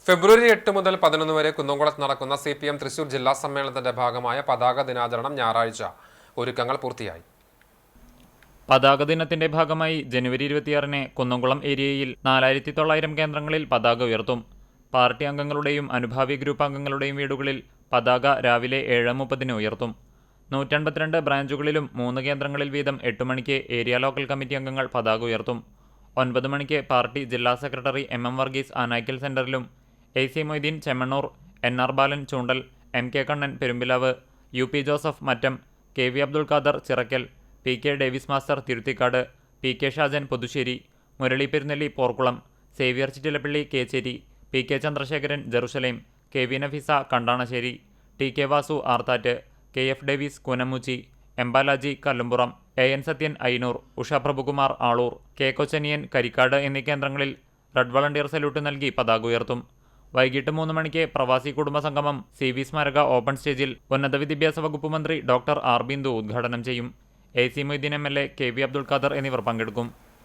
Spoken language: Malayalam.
ഫെബ്രുവരി 8 മുതൽ 11 വരെ കുന്നംകുളത്ത് നടക്കുന്ന CPM തൃശൂർ ജില്ലാ സമ്മേളനത്തിന്റെ ഭാഗമായ പതാക ദിനാചരണം ഞായറാഴ്ച ഒരുക്കങ്ങൾ പൂർത്തിയായി. പതാക ദിനത്തിന്റെ ഭാഗമായി ജനുവരി 26-ന് കുന്നംകുളം ഏരിയയിൽ 4900 കേന്ദ്രങ്ങളിൽ പതാക ഉയർത്തും. പാർട്ടി അംഗങ്ങളുടെയും അനുഭാവി ഗ്രൂപ്പ് അംഗങ്ങളുടെയും വീടുകളിൽ പതാക രാവിലെ 7:30-ന് ഉയർത്തും. 152 ബ്രാഞ്ചുകളിലും 3 കേന്ദ്രങ്ങളിൽ വീതം 8 മണിക്ക് ഏരിയ ലോക്കൽ കമ്മിറ്റി അംഗങ്ങൾ പതാക ഉയർത്തും. 9 മണിക്ക് പാർട്ടി ജില്ലാ secretary MM Varghese Anaykkal സെന്ററിലും AC Moideen Chemmanur, NR Balan Choondal, MK Kannan Perumpilavu, UP Joseph Mattam, KV Abdul Khader Chirakkal, PK Davis master Thiruthikkad, PK Shajan Puthussery, Murali Perunnelli Porkulam, Xavier Chittilappilly Kecheri, PK Chandrasekharan Jerusalem, KV Nafeesa Kandanassery, TK Vasu Arthat, KF Davis Koonammoochi, എംബാലാജി Kallumpuram, AN Sathyan അയ്നൂർ, Usha Prabhukumar Aloor, K Kochaniyan Karikkad എന്നീ കേന്ദ്രങ്ങളിൽ റെഡ് വളണ്ടിയർ സല്യൂട്ട് നൽകി പതാക ഉയർത്തും. വൈകിട്ട് 3 മണിക്ക് പ്രവാസി കുടുംബ സംഗമം CV സ്മാരക ഓപ്പൺ സ്റ്റേജിൽ ഉന്നത വിദ്യാഭ്യാസ വകുപ്പ് മന്ത്രി ഡോക്ടർ R ബിന്ദു ഉദ്ഘാടനം ചെയ്യും. AC Moideen MLA, KV Abdul Khader എന്നിവർ പങ്കെടുക്കും.